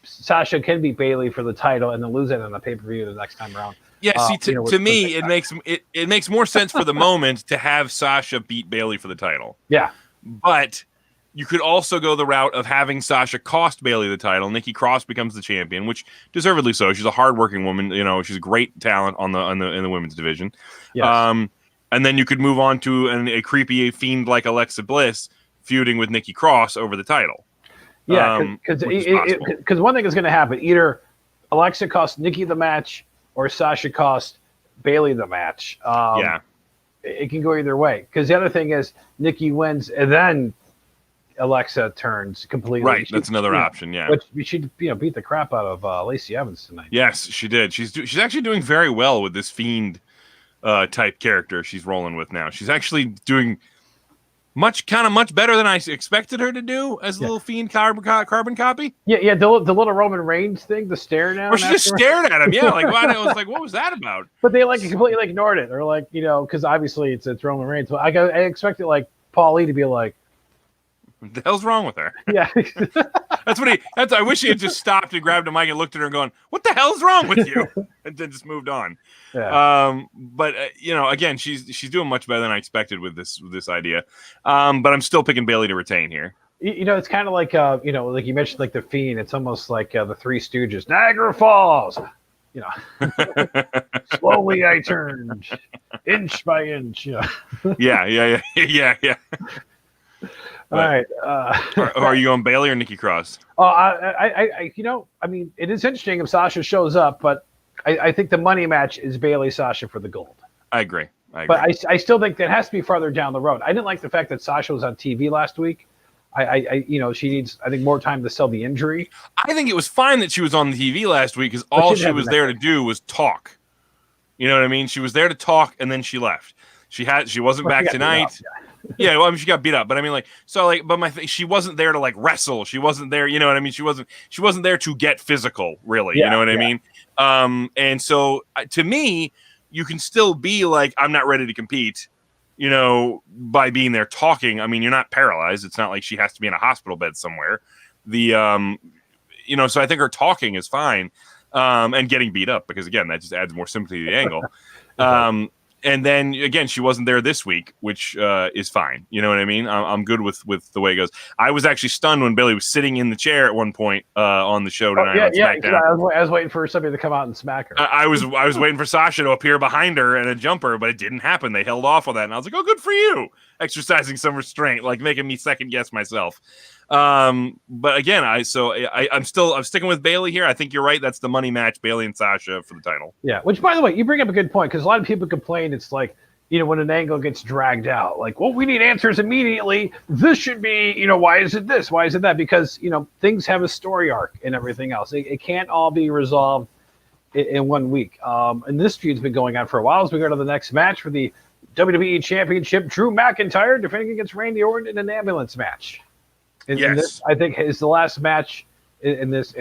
Sasha can beat Bayley for the title and then lose it on the pay-per-view the next time around. Yeah, see, to me, it makes more sense for the moment to have Sasha beat Bayley for the title. Yeah. But you could also go the route of having Sasha cost Bayley the title. Nikki Cross becomes the champion, which deservedly so. She's a hardworking woman. She's a great talent in the women's division. Yes. And then you could move on to a creepy fiend like Alexa Bliss feuding with Nikki Cross over the title. Yeah, because one thing is going to happen. Either Alexa costs Nikki the match, or Sasha costs Bayley the match. It can go either way. Because the other thing is Nikki wins, and then Alexa turns completely. Right, that's another option. Yeah, which she beat the crap out of Lacey Evans tonight. Yes, she did. She's actually doing very well with this fiend type character she's rolling with now. She's actually doing much better than I expected her to do as a little fiend carbon copy. Yeah, the little Roman Reigns thing, the stare down. Or she just stared at him. Yeah, like I was like, what was that about? But they completely ignored it. Or because obviously it's Roman Reigns. But I expected Paul Lee to be like, what the hell's wrong with her? Yeah. I wish he had just stopped and grabbed a mic and looked at her and going, what the hell's wrong with you? And then just moved on. Yeah. But again, she's doing much better than I expected with this idea. But I'm still picking Bayley to retain here. It's kind of like like you mentioned, like the Fiend. It's almost like the Three Stooges. Niagara Falls. Slowly I turned, inch by inch. Yeah. All right. Are you on Bayley or Nikki Cross? I mean, it is interesting if Sasha shows up, but I think the money match is Bayley Sasha for the gold. I agree. But I still think that has to be farther down the road. I didn't like the fact that Sasha was on TV last week. She needs, I think, more time to sell the injury. I think it was fine that she was on the TV last week, because all she was there to do was talk. You know what I mean? She was there to talk, and then she left. She wasn't back tonight. Yeah, well, I mean, she got beat up, but I mean, she wasn't there to wrestle. She wasn't there, you know what I mean? She wasn't there to get physical, really. You know what I mean? And so to me, you can still be like, I'm not ready to compete, by being there talking. I mean, you're not paralyzed. It's not like she has to be in a hospital bed somewhere. So I think her talking is fine, and getting beat up, because again, that just adds more sympathy to the angle. And then again, she wasn't there this week, which is fine. You know what I mean? I'm good with the way it goes. I was actually stunned when Bailey was sitting in the chair at one point on the show tonight on SmackDown. I was waiting for somebody to come out and smack her. I was waiting for Sasha to appear behind her and a jumper, but it didn't happen. They held off on that, and I was like, "Oh, good for you, exercising some restraint, like making me second guess myself." But again, I'm sticking with Bailey here. I think you're right. That's the money match, Bailey and Sasha for the title. Yeah, which, by the way, you bring up a good point, because a lot of people complain it's like, when an angle gets dragged out, like, well, we need answers immediately. This should be, why is it this? Why is it that? Because, things have a story arc and everything else. It can't all be resolved in 1 week. And this feud's been going on for a while. As we go to the next match for the WWE Championship, Drew McIntyre defending against Randy Orton in an ambulance match. And this, I think, is the last match in this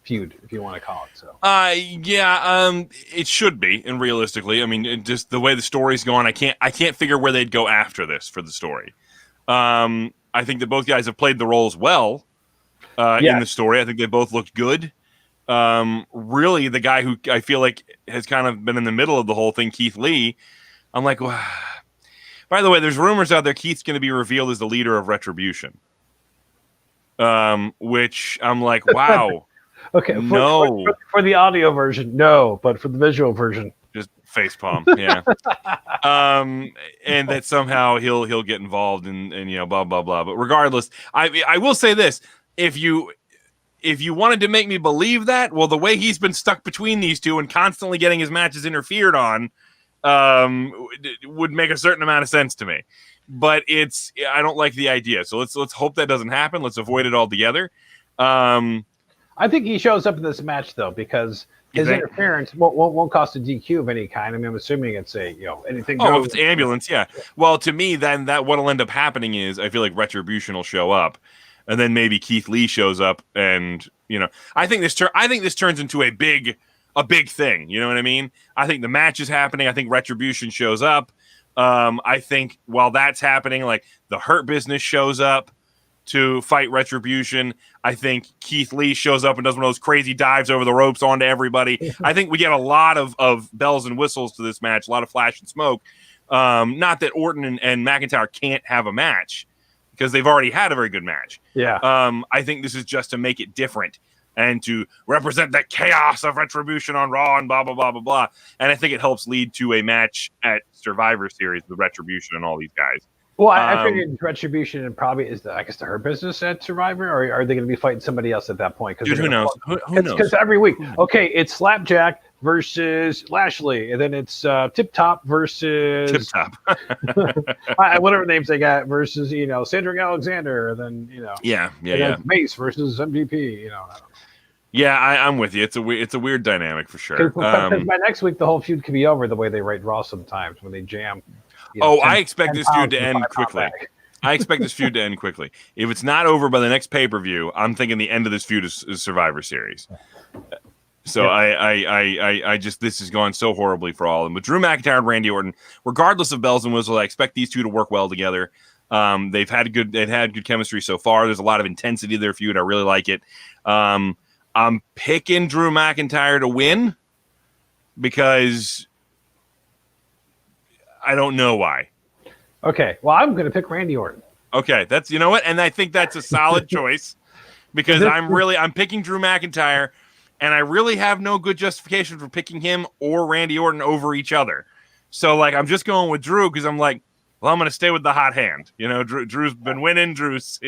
feud, if you want to call it so. It should be, and realistically, I mean, just the way the story's going, I can't figure where they'd go after this for the story. I think that both guys have played the roles well in the story. I think they both looked good. Really, the guy who I feel like has kind of been in the middle of the whole thing, Keith Lee, I'm like, wow. By the way, there's rumors out there Keith's going to be revealed as the leader of Retribution. Which I'm like, wow. Okay, for the audio version, no, but for the visual version, just facepalm, yeah. And that somehow he'll get involved and blah blah blah. But regardless, I will say this: if you wanted to make me believe that, well, the way he's been stuck between these two and constantly getting his matches interfered on, would make a certain amount of sense to me. But I don't like the idea. So let's hope that doesn't happen. Let's avoid it altogether. I think he shows up in this match though, because his interference won't cost a DQ of any kind. I mean, I'm assuming it's anything. Oh, if it's ambulance, yeah. Well, to me, then that what'll end up happening is I feel like Retribution will show up, and then maybe Keith Lee shows up, and I think this turns into a big thing. You know what I mean? I think the match is happening. I think Retribution shows up. I think while that's happening, like the Hurt Business shows up to fight Retribution. I think Keith Lee shows up and does one of those crazy dives over the ropes onto everybody. I think we get a lot of bells and whistles to this match, a lot of flash and smoke. Not that Orton and McIntyre can't have a match, because they've already had a very good match. Yeah. I think this is just to make it different and to represent the chaos of Retribution on Raw and blah, blah, blah, blah, blah. And I think it helps lead to a match at Survivor Series with Retribution and all these guys. Well, I figured Retribution and probably is the Hurt Business at Survivor, or are they going to be fighting somebody else at that point? Dude, who knows? Who knows? Because every week, okay, it's Slapjack versus Lashley, and then it's Tip Top versus Tip Top, whatever names they got, versus Cedric Alexander, and then Mace versus MVP. I don't know. Yeah, I'm with you. It's a weird dynamic for sure. Because by next week, the whole feud could be over. The way they write Raw sometimes when they jam. I expect this feud to end quickly. I expect this feud to end quickly. If it's not over by the next pay-per-view, I'm thinking the end of this feud is Survivor Series. So yeah. I just, this is going so horribly for all of them. With Drew McIntyre and Randy Orton, regardless of bells and whistles, I expect these two to work well together. They've had good chemistry so far. There's a lot of intensity to their feud. I really like it. I'm picking Drew McIntyre to win because I don't know why. Okay, well, I'm going to pick Randy Orton. Okay, that's what, and I think that's a solid choice because I'm picking Drew McIntyre, and I really have no good justification for picking him or Randy Orton over each other. So I'm just going with Drew because I'm like, well, I'm going to stay with the hot hand. Drew's been winning. Drew's,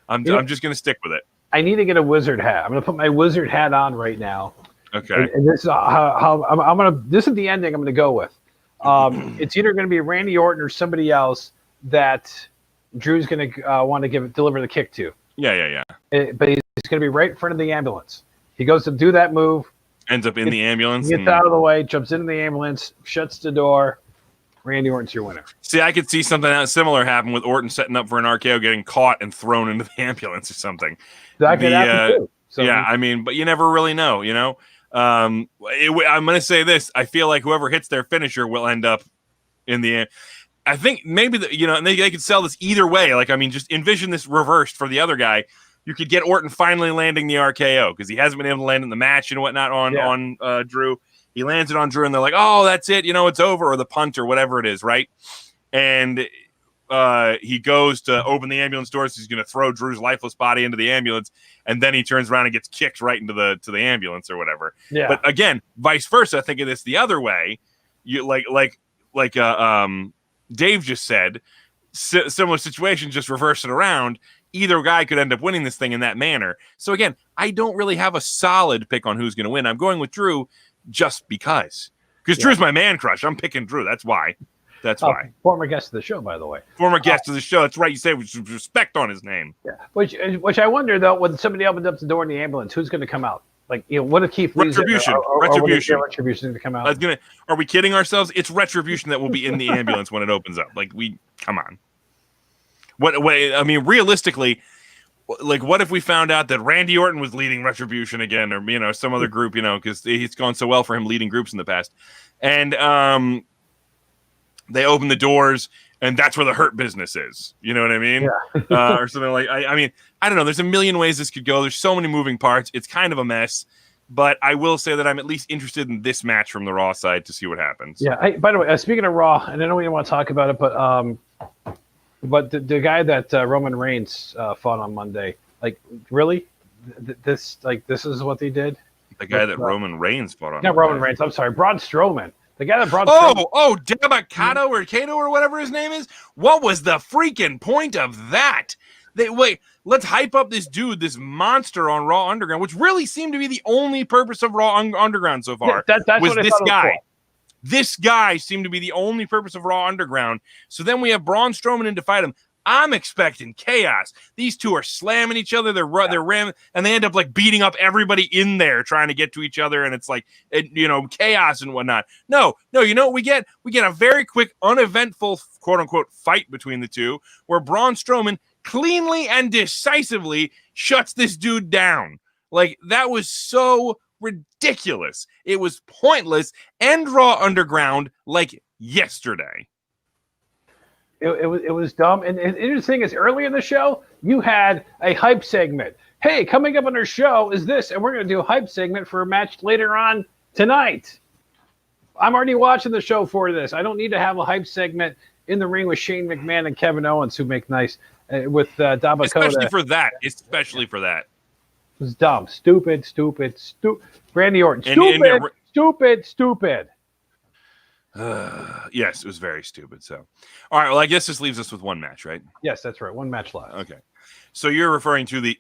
I'm just going to stick with it. I need to get a wizard hat. I'm going to put my wizard hat on right now. Okay. And this is how I'm going to. This is the ending I'm going to go with. It's either going to be Randy Orton or somebody else that Drew's going to want to deliver the kick to. Yeah. But he's going to be right in front of the ambulance. He goes to do that move. Ends up in the ambulance. Gets out of the way, jumps into the ambulance, shuts the door. Randy Orton's your winner. See, I could see something similar happen with Orton setting up for an RKO, getting caught and thrown into the ambulance or something. That could happen too. So, yeah, I mean, but you never really know, I'm going to say this. I feel like whoever hits their finisher will end up in the end. I think maybe, and they could sell this either way. Just envision this reversed for the other guy. You could get Orton finally landing the RKO because he hasn't been able to land in the match and whatnot on Drew. He lands it on Drew, and they're like, "Oh, that's it. It's over," or the punt or whatever it is, right? And he goes to open the ambulance doors. He's going to throw Drew's lifeless body into the ambulance, and then he turns around and gets kicked right into the ambulance or whatever. Yeah. But again, vice versa. Think of this the other way. You like Dave just said, similar situation, just reverse it around. Either guy could end up winning this thing in that manner. So again, I don't really have a solid pick on who's going to win. I'm going with Drew just because Drew's my man crush. I'm picking Drew. That's why. Why. Former guest of the show, by the way. Former guest of the show. That's right. You say with respect on his name. Yeah. Which I wonder, though, when somebody opens up the door in the ambulance, who's going to come out? Like, what if Keith Lee's Retribution. Retribution going to come out? Are we kidding ourselves? It's Retribution that will be in the ambulance when it opens up. Like, come on. I mean, realistically, like, what if we found out that Randy Orton was leading Retribution again, or some other group, because it's gone so well for him leading groups in the past, and they open the doors, and that's where the Hurt Business is. You know what I mean? Yeah. Or something like. I mean, I don't know. There's a million ways this could go. There's so many moving parts. It's kind of a mess. But I will say that I'm at least interested in this match from the Raw side to see what happens. Yeah. By the way, speaking of Raw, and I know we don't want to talk about it, but the guy that Roman Reigns fought on Monday, like, really, this is what they did. The guy that Roman Reigns fought on. Not Monday. Roman Reigns. I'm sorry, Braun Strowman. The guy that brought Dabakato or Kato or whatever his name is. What was the freaking point of that? Let's hype up this dude, this monster on Raw Underground, which really seemed to be the only purpose of Raw Underground so far. That's was what I this thought guy. It was cool. This guy seemed to be the only purpose of Raw Underground. So then we have Braun Strowman in to fight him. I'm expecting chaos. These two are slamming each other. They're ramming, and they end up like beating up everybody in there trying to get to each other. And it's like, chaos and whatnot. No. You know what we get? We get a very quick, uneventful, quote unquote, fight between the two, where Braun Strowman cleanly and decisively shuts this dude down. Like, that was so ridiculous. It was pointless. End Raw Underground like yesterday. It was dumb. And the interesting thing is, early in the show, you had a hype segment. Hey, coming up on our show is this, and we're going to do a hype segment for a match later on tonight. I'm already watching the show for this. I don't need to have a hype segment in the ring with Shane McMahon and Kevin Owens, who make nice, with Dabakato. Especially for that. It was dumb. Stupid. Randy Orton. Stupid. Yes, it was very stupid. So, all right. Well, I guess this leaves us with one match, right? Yes, that's right. One match left. Okay. So you're referring to the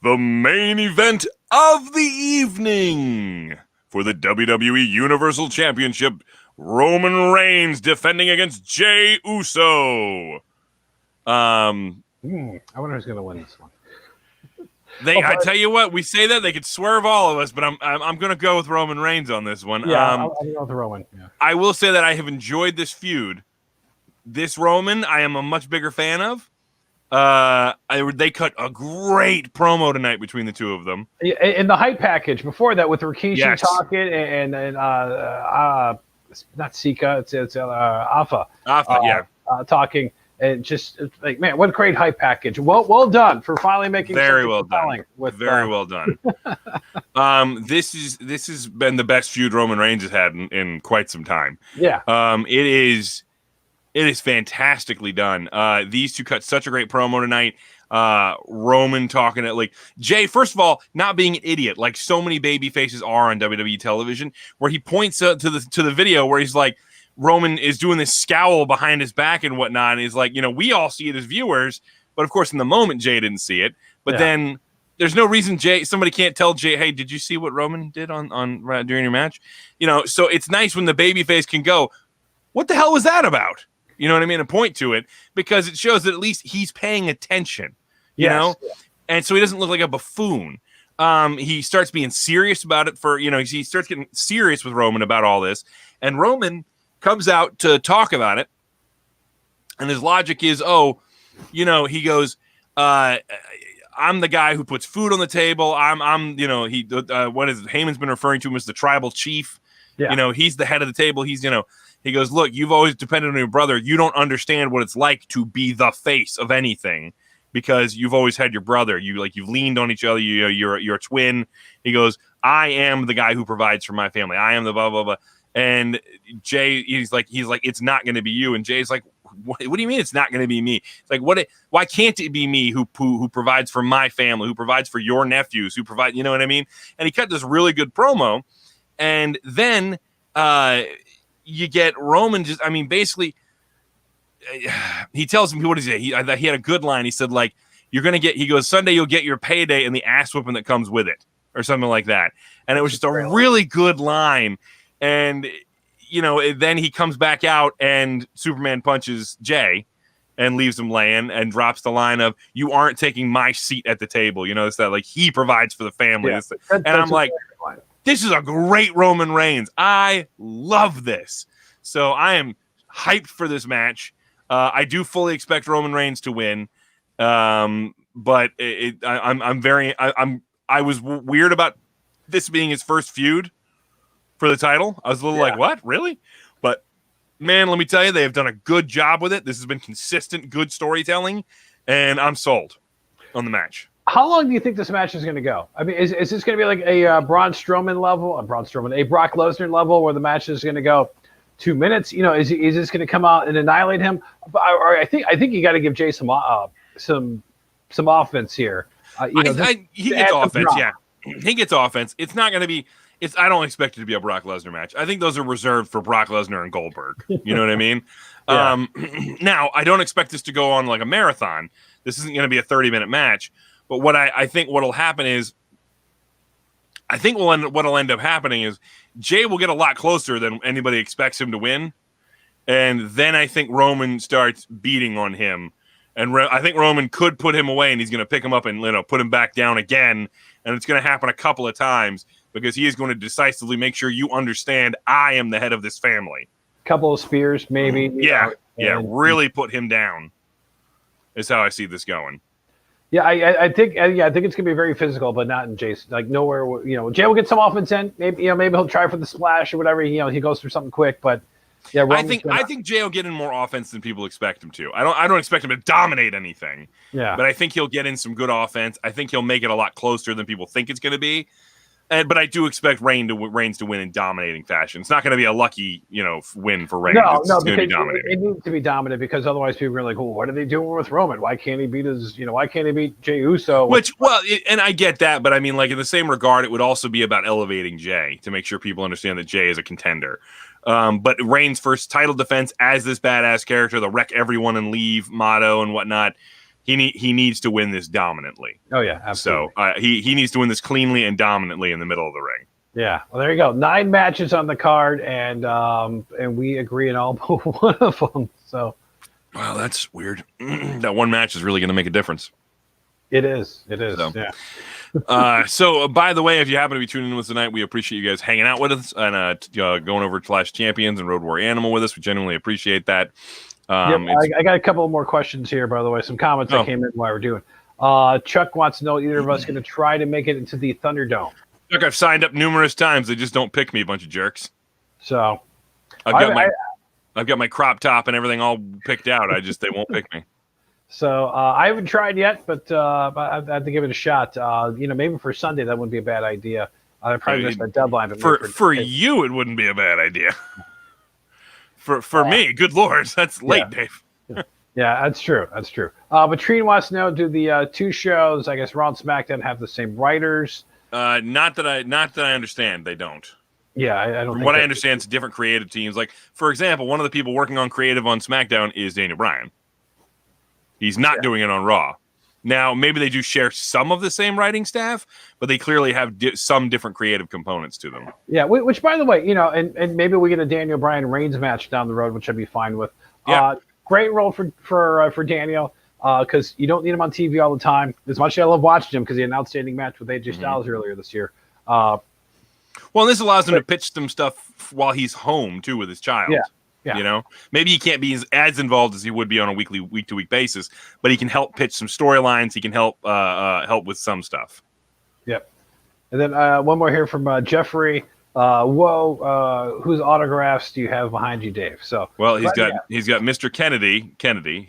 the main event of the evening for the WWE Universal Championship. Roman Reigns defending against Jey Uso. I wonder who's going to win this one. I tell you what, we say that they could swerve all of us, but I'm going to go with Roman Reigns on this one. Yeah, I'll go with Roman. Yeah. I will say that I have enjoyed this feud. This Roman, I am a much bigger fan of. They cut a great promo tonight between the two of them. In the hype package before that, with Rikishi talking and not Sika, it's Alpha. Talking. And just like, man, what a great hype package! Well done for finally making very well done. Well done. This has been the best feud Roman Reigns has had in quite some time. Yeah. It is fantastically done. These two cut such a great promo tonight. Roman talking at like Jay, first of all, not being an idiot like so many baby faces are on WWE television, where he points to the video where he's like, Roman is doing this scowl behind his back and whatnot. And he's like, we all see it as viewers, but of course in the moment Jay didn't see it. But then there's no reason somebody can't tell Jay, hey, did you see what Roman did on during your match? So it's nice when the babyface can go, what the hell was that about? You know what I mean? And point to it, because it shows that at least he's paying attention, you know? And so he doesn't look like a buffoon. He starts being serious about it he starts getting serious with Roman about all this. And Roman comes out to talk about it, and his logic is, he goes, I'm the guy who puts food on the table. What is it? Heyman's been referring to him as the tribal chief. Yeah. He's the head of the table. He's, he goes, look, you've always depended on your brother. You don't understand what it's like to be the face of anything, because you've always had your brother. You've leaned on each other. You're a twin. He goes, I am the guy who provides for my family. I am the blah blah blah. And Jay, he's like, it's not going to be you. And Jay's like, what do you mean it's not going to be me? It's like, why can't it be me who provides for my family, who provides for your nephews, who provide, you know what I mean? And he cut this really good promo. And then you get Roman basically, he tells him, what is it? He had a good line. He said, like, he goes, Sunday you'll get your payday and the ass whipping that comes with it, or something like that. And it was just a really good line. And, then he comes back out and Superman punches Jay and leaves him laying and drops the line of, you aren't taking my seat at the table. It's that, like, he provides for the family. Yeah, and I'm like, this is a great Roman Reigns. I love this. So I am hyped for this match. I do fully expect Roman Reigns to win. But I was weird about this being his first feud for the title. I was a little like, what? Really? But man, let me tell you, they have done a good job with it. This has been consistent, good storytelling, and I'm sold on the match. How long do you think this match is going to go? I mean, is this going to be like a Braun Strowman level, a Brock Lesnar level, where the match is going to go 2 minutes? Is this going to come out and annihilate him? I think you got to give Jay some offense here. He gets offense. Yeah, he gets offense. It's not going to be. I don't expect it to be a Brock Lesnar match. I think those are reserved for Brock Lesnar and Goldberg. You know what I mean? Yeah. Now, I don't expect this to go on like a marathon. This isn't going to be a 30-minute match. But what I think what'll happen is, what'll end up happening is Jay will get a lot closer than anybody expects him to win, and then I think Roman starts beating on him, and I think Roman could put him away, and he's going to pick him up and put him back down again, and it's going to happen a couple of times because he is going to decisively make sure you understand I am the head of this family. Couple of spears, maybe. Really put him down. Is how I see this going. Yeah, I think it's gonna be very physical, but not in Jay's, like, nowhere. Jay will get some offense in. Maybe he'll try for the splash or whatever. He goes through something quick, but yeah, I think Jay will get in more offense than people expect him to. I don't expect him to dominate anything. Yeah, but I think he'll get in some good offense. I think he'll make it a lot closer than people think it's going to be. But I do expect Reigns to win in dominating fashion. It's not going to be a lucky, win for Reigns. No, it's going to be dominating. It needs to be dominant because otherwise people are like, well, what are they doing with Roman? Why can't he beat why can't he beat Jey Uso? And I get that, but I mean, like, in the same regard, it would also be about elevating Jey to make sure people understand that Jey is a contender. But Reigns' first title defense as this badass character, the wreck everyone and leave motto and whatnot. He needs to win this dominantly. Oh, yeah, absolutely. So he needs to win this cleanly and dominantly in the middle of the ring. Yeah, well, there you go. 9 matches on the card, and we agree on all but one of them. So, wow, that's weird. That one match is really going to make a difference. It is. So. Yeah. So, by the way, if you happen to be tuning in with us tonight, we appreciate you guys hanging out with us and going over Clash Champions and Road Warrior Animal with us. We genuinely appreciate that. I got a couple more questions here, by the way. Some comments that came in while we're doing. Chuck wants to know, either of us going to try to make it into the Thunderdome? Chuck, I've signed up numerous times. They just don't pick me, a bunch of jerks. So I've got my crop top and everything all picked out. They won't pick me. So I haven't tried yet, but I have to give it a shot. Maybe for Sunday that wouldn't be a bad idea. I probably missed that deadline. But for you, it wouldn't be a bad idea. For me, good Lord, that's late, Dave. Yeah, that's true. But Treen wants to know: do the 2 shows, I guess, Raw and SmackDown, have the same writers? Not that I understand. They don't. Yeah, I don't. From what I understand, it's different creative teams. Like, for example, one of the people working on creative on SmackDown is Daniel Bryan. He's not doing it on Raw. Now, maybe they do share some of the same writing staff, but they clearly have some different creative components to them. Yeah, which, by the way, and maybe we get a Daniel Bryan Reigns match down the road, which I'd be fine with. Yeah. Great role for Daniel, because you don't need him on TV all the time. As much as I love watching him, because he had an outstanding match with AJ Styles earlier this year. Well, this allows him to pitch some stuff while he's home, too, with his child. Yeah. Maybe he can't be as involved as he would be on a week-to-week basis, but he can help pitch some storylines. He can help with some stuff. Yep. And then one more here from Jeffrey. Whose autographs do you have behind you, Dave? So, well, he's got Mr. Kennedy.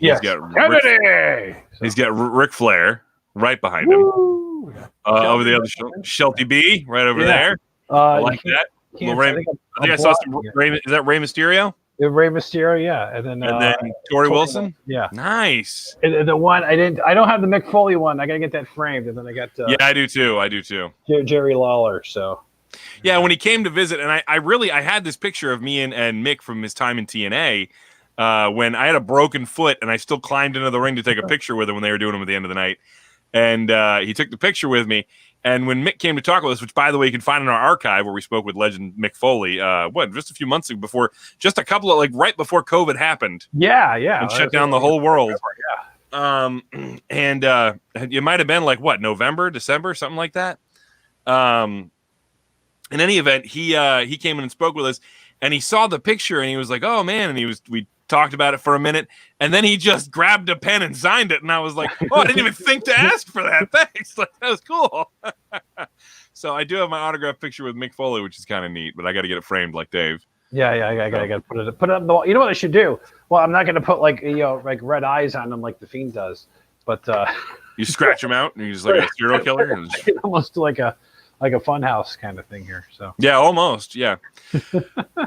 Yes. He's got Kennedy. So. He's got Ric Flair right behind him. Over the other shoulder, Shelty B right over there. I like that. I think I saw some. Is that Rey Mysterio? Rey Mysterio, yeah, and then Tori Wilson, yeah, nice. And the one I don't have the Mick Foley one. I gotta get that framed, and then I got yeah, I do too. Jerry Lawler. So yeah, when he came to visit, and I had this picture of me and Mick from his time in TNA when I had a broken foot, and I still climbed into the ring to take a picture with him when they were doing him at the end of the night, and he took the picture with me. And when Mick came to talk with us, which, by the way, you can find in our archive where we spoke with legend Mick Foley, just a few months ago before, just a couple of, right before COVID happened. Yeah. And shut down the whole world. Yeah. And it might have been November, December, something like that. In any event, he came in and spoke with us, and he saw the picture, and he was like, "Oh man!" And we talked about it for a minute, and then he just grabbed a pen and signed it, and I was like, "Oh, I didn't even think to ask for that. Thanks, that was cool." So I do have my autographed picture with Mick Foley, which is kind of neat, but I got to get it framed like Dave. Yeah, I got to put it up the wall. You know what I should do? Well, I'm not going to put like red eyes on them like the Fiend does, but you scratch them out and you just like a serial killer. And just... almost like a funhouse kind of thing here. So yeah, almost. Yeah. All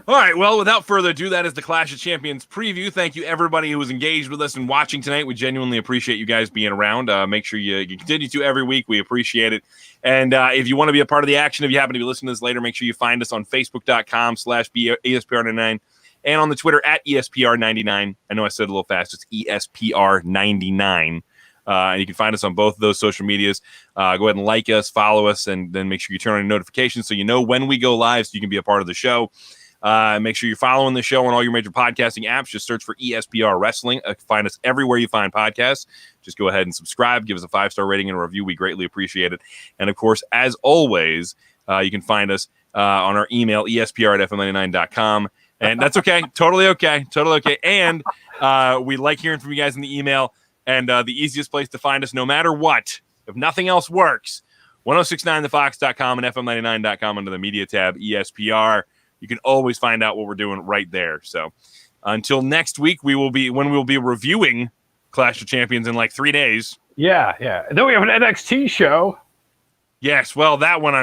right. Well, without further ado, that is the Clash of Champions preview. Thank you, everybody who was engaged with us and watching tonight. We genuinely appreciate you guys being around. Make sure you continue to every week. We appreciate it. And if you want to be a part of the action, if you happen to be listening to this later, make sure you find us on Facebook.com/ESPR99 and on the Twitter @ESPR99. I know I said it a little fast. It's ESPR99. And you can find us on both of those social medias. Go ahead and like us, follow us, and then make sure you turn on notifications so you know when we go live so you can be a part of the show. Make sure you're following the show on all your major podcasting apps. Just search for ESPR Wrestling. Find us everywhere you find podcasts. Just go ahead and subscribe. Give us a 5-star rating and a review. We greatly appreciate it. And, of course, as always, you can find us on our email, espr@fm99.com. And that's okay. Totally okay. And we like hearing from you guys in the email. And the easiest place to find us, no matter what, if nothing else works, 1069thefox.com and fm99.com under the media tab, ESPR. You can always find out what we're doing right there. So until next week, we'll be reviewing Clash of Champions in 3 days. Yeah. And then we have an NXT show. Yes, well, that one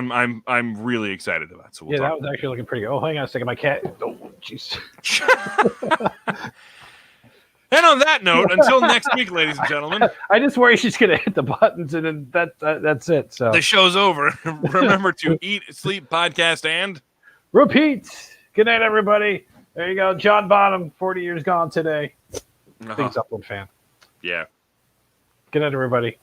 I'm really excited about. So that was actually looking pretty good. Oh, hang on a second, my cat. Oh, jeez. And on that note, until next week, ladies and gentlemen. I just worry she's going to hit the buttons, and then that's it. So the show's over. Remember to eat, sleep, podcast, and repeat. Good night, everybody. There you go. John Bonham, 40 years gone today. Big Zeppelin fan. Yeah. Good night, everybody.